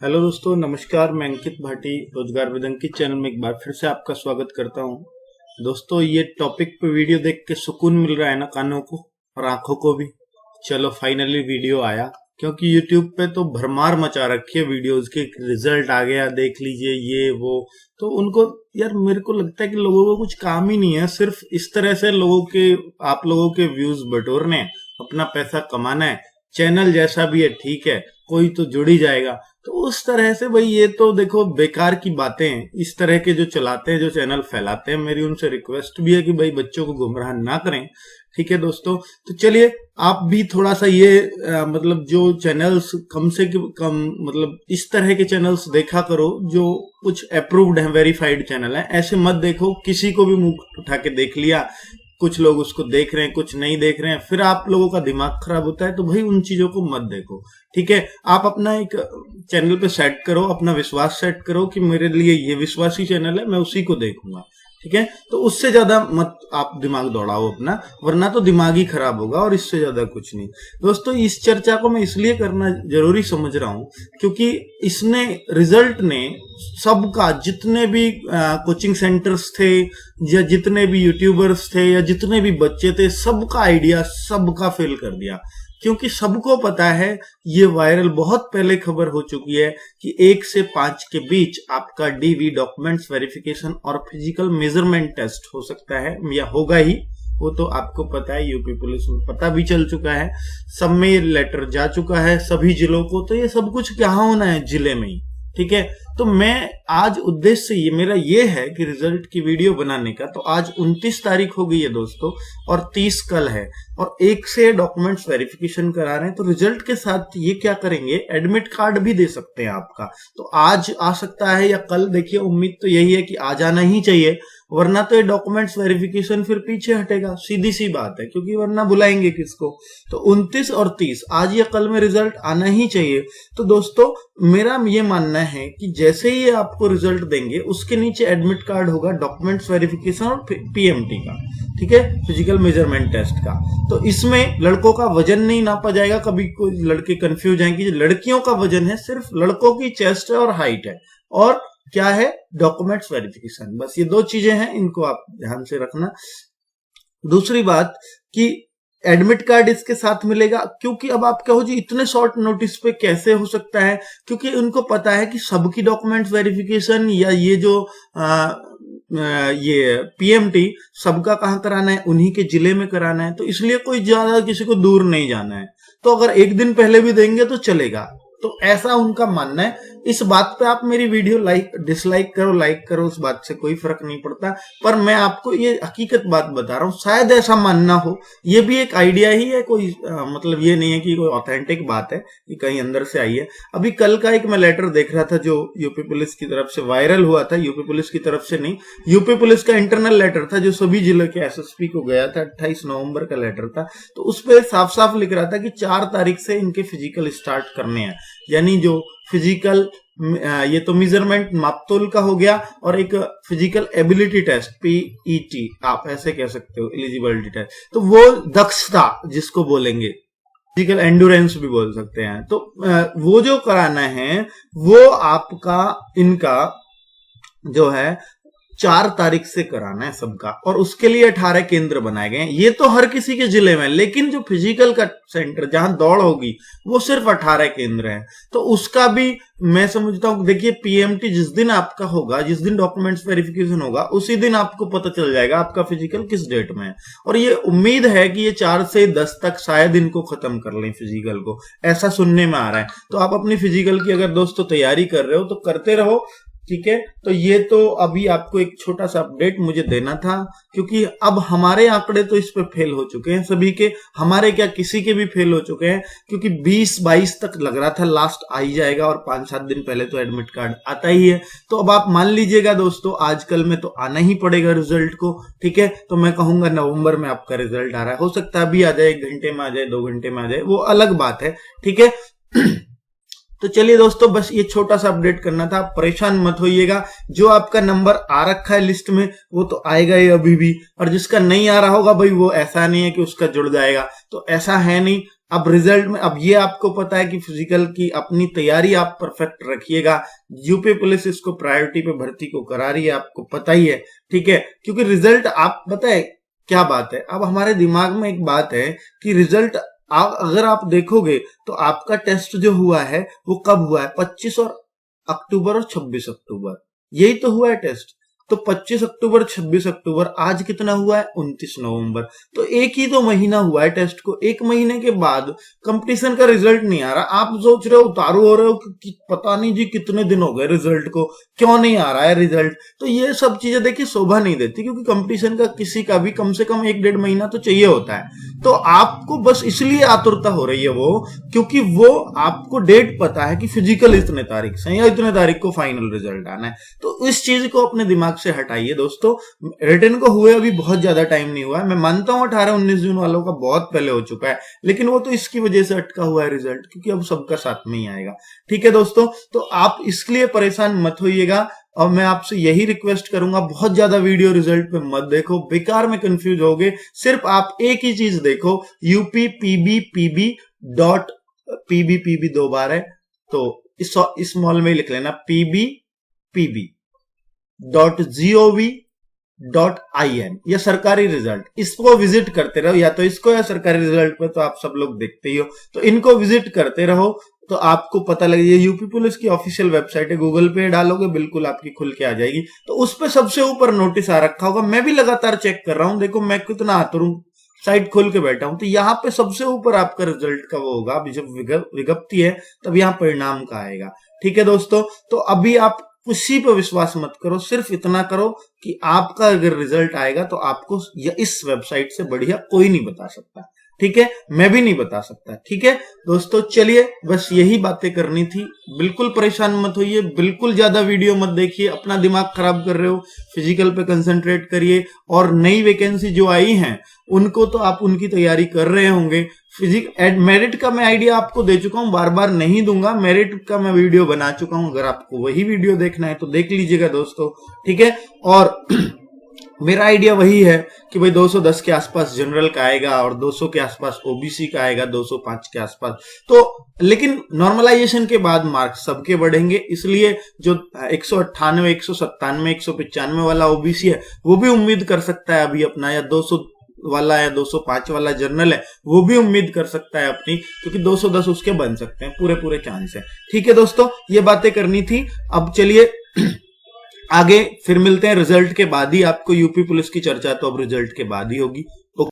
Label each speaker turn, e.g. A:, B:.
A: Hello दोस्तों, नमस्कार। मैं अंकित भाटी रोजगार विद अंकित चैनल में एक बार फिर से आपका स्वागत करता हूं। दोस्तों, ये टॉपिक पे वीडियो देख के सुकून मिल रहा है ना कानों को और आंखों को भी। चलो फाइनली वीडियो आया, क्योंकि यूट्यूब पे तो भरमार मचा रखी है वीडियोस के। रिजल्ट आ गया, देख लीजिए ये वो। तो उनको यार मेरे को लगता है कि लोगों को कुछ काम ही नहीं है, सिर्फ इस तरह से आप लोगों के व्यूज बटोरने, अपना पैसा कमाना है। चैनल जैसा भी है ठीक है, कोई तो जुड़ ही जाएगा। तो उस तरह से भाई ये तो देखो बेकार की बातें हैं। इस तरह के जो चलाते हैं, जो चैनल फैलाते हैं, मेरी उनसे रिक्वेस्ट भी है कि भाई बच्चों को गुमराह ना करें। ठीक है दोस्तों, तो चलिए आप भी थोड़ा सा ये मतलब जो चैनल्स कम से कम मतलब इस तरह के चैनल्स देखा करो जो कुछ अप्रूव्ड है, वेरीफाइड चैनल है। ऐसे मत देखो किसी को भी मुंह उठा के देख लिया, कुछ लोग उसको देख रहे हैं, कुछ नहीं देख रहे हैं, फिर आप लोगों का दिमाग खराब होता है। तो भाई उन चीजों को मत देखो। ठीक है, आप अपना एक चैनल पे सेट करो, अपना विश्वास सेट करो कि मेरे लिए ये विश्वासी चैनल है, मैं उसी को देखूंगा। ठीक है, तो उससे ज्यादा मत आप दिमाग दौड़ाओ अपना, वरना तो दिमाग ही खराब होगा और इससे ज्यादा कुछ नहीं। दोस्तों, इस चर्चा को मैं इसलिए करना जरूरी समझ रहा हूं क्योंकि इसने रिजल्ट ने सबका, जितने भी कोचिंग सेंटर्स थे या जितने भी यूट्यूबर्स थे या जितने भी बच्चे थे, सबका आइडिया सबका फेल कर दिया। क्योंकि सबको पता है, ये वायरल बहुत पहले खबर हो चुकी है कि 1 से 5 के बीच आपका डीवी डॉक्यूमेंट्स वेरिफिकेशन और फिजिकल मेजरमेंट टेस्ट हो सकता है या होगा ही। वो तो आपको पता है, यूपी पुलिस में पता भी चल चुका है, सब में ये लेटर जा चुका है सभी जिलों को। तो ये सब कुछ क्या होना है, जिले में ही। ठीक है, तो मैं आज उद्देश्य ये मेरा ये है कि रिजल्ट की वीडियो बनाने का। तो आज 29 तारीख हो गई है दोस्तों और 30 कल है, और 1 से डॉक्यूमेंट्स वेरिफिकेशन करा रहे हैं। तो रिजल्ट के साथ ये क्या करेंगे, एडमिट कार्ड भी दे सकते हैं आपका। तो आज आ सकता है या कल, देखिए उम्मीद तो यही है कि आ जाना ही चाहिए, वरना तो ये डॉक्यूमेंट्स वेरिफिकेशन फिर पीछे हटेगा, सीधी सी बात है, क्योंकि वरना बुलाएंगे किसको। तो 29 और 30 आज या कल में रिजल्ट आना ही चाहिए। तो दोस्तों, मेरा ये मानना है कि जैसे ही आपको रिजल्ट देंगे उसके नीचे एडमिट कार्ड होगा डॉक्यूमेंट्स वेरिफिकेशन और पीएमटी का, ठीक है, फिजिकल मेजरमेंट टेस्ट का। तो इसमें लड़कों का वजन नहीं नापा जाएगा। कभी कोई लड़के कंफ्यूज हैं कि लड़कियों का वजन है, सिर्फ लड़कों की चेस्ट है और हाइट है, और क्या है, डॉक्यूमेंट्स वेरिफिकेशन। बस ये 2 चीजें हैं, इनको आप ध्यान से रखना। दूसरी बात कि एडमिट कार्ड इसके साथ मिलेगा, क्योंकि अब आप कहो जी इतने शॉर्ट नोटिस पे कैसे हो सकता है, क्योंकि उनको पता है कि सबकी डॉक्यूमेंट्स वेरिफिकेशन या ये जो ये पीएमटी सबका कहां कराना है, उन्हीं के जिले में कराना है। तो इसलिए कोई ज्यादा किसी को दूर नहीं जाना है। तो अगर एक दिन पहले भी देंगे तो चलेगा। तो ऐसा उनका मानना है। इस बात पे आप मेरी वीडियो डिसलाइक करो, लाइक करो, उस बात से कोई फर्क नहीं पड़ता। पर मैं आपको ये हकीकत बात बता रहा हूं, शायद ऐसा मानना हो, ये भी एक आइडिया ही है, कोई मतलब ये नहीं है कि कोई ऑथेंटिक बात है कि कहीं अंदर से आई है। अभी कल का एक मैं लेटर देख रहा था जो यूपी पुलिस की तरफ से वायरल हुआ था। यूपी पुलिस की तरफ से नहीं, यूपी पुलिस का इंटरनल लेटर था जो सभी जिले के एसएसपी को गया था। 28 नवंबर का लेटर था। तो उस पर साफ साफ लिख रहा था कि 4 तारीख से इनके फिजिकल स्टार्ट करने हैं। यानी जो फिजिकल, ये तो मेजरमेंट मापतोल का हो गया, और एक फिजिकल एबिलिटी टेस्ट पीईटी आप ऐसे कह सकते हो, एलिजिबिलिटी टेस्ट। तो वो दक्षता जिसको बोलेंगे, फिजिकल एंडुरेंस भी बोल सकते हैं। तो वो जो कराना है वो आपका, इनका जो है 4 तारीख से कराना है सबका, और उसके लिए 18 केंद्र बनाए गए हैं। ये तो हर किसी के जिले में, लेकिन जो फिजिकल का सेंटर जहां दौड़ होगी वो सिर्फ 18 केंद्र हैं। तो उसका भी मैं समझता हूं, देखिए पीएमटी जिस दिन आपका होगा, जिस दिन डॉक्यूमेंट्स वेरिफिकेशन होगा, उसी दिन आपको पता चल जाएगा आपका फिजिकल किस डेट में है। और ये उम्मीद है कि ये 4 से 10 तक शायद इनको खत्म कर लें फिजिकल को, ऐसा सुनने में आ रहा है। तो आप अपनी फिजिकल की अगर दोस्तों तैयारी कर रहे हो तो करते रहो। ठीक है, तो ये तो अभी आपको एक छोटा सा अपडेट मुझे देना था, क्योंकि अब हमारे आंकड़े तो इस पे फेल हो चुके हैं सभी के, हमारे क्या किसी के भी फेल हो चुके हैं। क्योंकि 20-22 तक लग रहा था लास्ट आ ही जाएगा, और 5-7 दिन पहले तो एडमिट कार्ड आता ही है। तो अब आप मान लीजिएगा दोस्तों, आजकल में तो आना ही पड़ेगा रिजल्ट को। ठीक है, तो मैं कहूंगा नवंबर में आपका रिजल्ट आ रहा है, हो सकता है अभी आ जाए, 1 घंटे में आ जाए, 2 घंटे में आ जाए, वो अलग बात है। ठीक है तो चलिए दोस्तों, बस ये छोटा सा अपडेट करना था। परेशान मत होइएगा, जो आपका नंबर आ रखा है लिस्ट में वो तो आएगा ही अभी भी, और जिसका नहीं आ रहा होगा भाई वो ऐसा नहीं है कि उसका जुड़ जाएगा, तो ऐसा है नहीं। अब रिजल्ट में, अब ये आपको पता है कि फिजिकल की अपनी तैयारी आप परफेक्ट रखिएगा। यूपी पुलिस इसको प्रायोरिटी पे भर्ती को करा रही है, आपको पता ही है, ठीक है। क्योंकि रिजल्ट, आप पता है क्या बात है, अब हमारे दिमाग में एक बात है कि रिजल्ट अगर आप देखोगे तो आपका टेस्ट जो हुआ है वो कब हुआ है, 25 और अक्टूबर और 26 अक्टूबर, यही तो हुआ है टेस्ट। तो 25 अक्टूबर 26 अक्टूबर, आज कितना हुआ है, 29 नवंबर। तो एक ही तो महीना हुआ है टेस्ट को, एक महीने के बाद कंपटीशन का रिजल्ट नहीं आ रहा। आप सोच रहे हो, उतारू हो रहे हो कि पता नहीं जी कितने दिन हो गए रिजल्ट को, क्यों नहीं आ रहा है रिजल्ट। तो ये सब चीजें देखिए शोभा नहीं देती, क्योंकि कंपटीशन का किसी का भी कम से कम 1-1.5 महीना तो चाहिए होता है। तो आपको बस इसलिए आतुरता हो रही है वो, क्योंकि वो आपको डेट पता है कि फिजिकल इतने तारीख से या इतने तारीख को फाइनल रिजल्ट आना है। तो इस चीज को अपने दिमाग से हटाइए दोस्तों। रिटर्न को हुए अभी बहुत ज्यादा टाइम नहीं हुआ है, मैं मानता हूं 18-19 जून वालों का बहुत पहले हो चुका है, लेकिन वो तो इसकी वजह से अटका हुआ है रिजल्ट, क्योंकि अब सबका साथ में ही आएगा। ठीक है दोस्तों, तो आप इसके लिए परेशान मत होइएगा, और मैं आपसे यही रिक्वेस्ट करूंगा, बहुत ज्यादा वीडियो रिजल्ट पे मत देखो, बेकार में कंफ्यूज होगे। सिर्फ आप एक ही चीज देखो, यूपी पीबी डॉट पीबी 2 बार है, तो इस स्मॉल में लिख लेना pbpb .gov.in, या सरकारी रिजल्ट, इसको विजिट करते रहो, या तो इसको या सरकारी रिजल्ट पे तो आप सब लोग देखते ही हो, तो इनको विजिट करते रहो, तो आपको पता लगे। ये यूपी पुलिस की ऑफिशियल वेबसाइट है, गूगल पे डालोगे बिल्कुल आपकी खुल के आ जाएगी। तो उस पे सबसे ऊपर नोटिस आ रखा होगा, मैं भी लगातार चेक कर रहा हूं, देखो मैं कितना आतुर हूं, साइट खोल के बैठा हूं, तो यहाँ पे सबसे ऊपर आपका रिजल्ट का वो होगा। अभी जब विज्ञप्ति है तब यहाँ परिणाम का आएगा। ठीक है दोस्तों, तो अभी आप किसी पे विश्वास मत करो, सिर्फ इतना करो कि आपका अगर रिजल्ट आएगा तो आपको इस वेबसाइट से बढ़िया कोई नहीं बता सकता। ठीक है, मैं भी नहीं बता सकता। ठीक है दोस्तों, चलिए बस यही बातें करनी थी। बिल्कुल परेशान मत होइए, बिल्कुल ज्यादा वीडियो मत देखिए, अपना दिमाग खराब कर रहे हो, फिजिकल पे कंसंट्रेट करिए। और नई वैकेंसी जो आई हैं उनको तो आप उनकी तैयारी कर रहे होंगे। मेरिट का मैं आइडिया आपको दे चुका हूं, बार बार नहीं दूंगा, मेरिट का मैं वीडियो बना चुका हूं, अगर आपको वही वीडियो देखना है तो देख लीजिएगा दोस्तों। ठीक है, और मेरा आइडिया वही है कि भाई 210 के आसपास जनरल का आएगा और 200 के आसपास ओबीसी का आएगा, 205 के आसपास। तो लेकिन नॉर्मलाइजेशन के बाद मार्क्स सबके बढ़ेंगे, इसलिए जो 198, 197, 195 वाला ओबीसी है वो भी उम्मीद कर सकता है अभी अपना, या 200 वाला या 205 वाला जर्नल है वो भी उम्मीद कर सकता है अपनी, क्योंकि 210 उसके बन सकते हैं, पूरे चांस है। ठीक है दोस्तों, ये बातें करनी थी। अब चलिए आगे फिर मिलते हैं रिजल्ट के बाद ही, आपको यूपी पुलिस की चर्चा तो अब रिजल्ट के बाद ही होगी।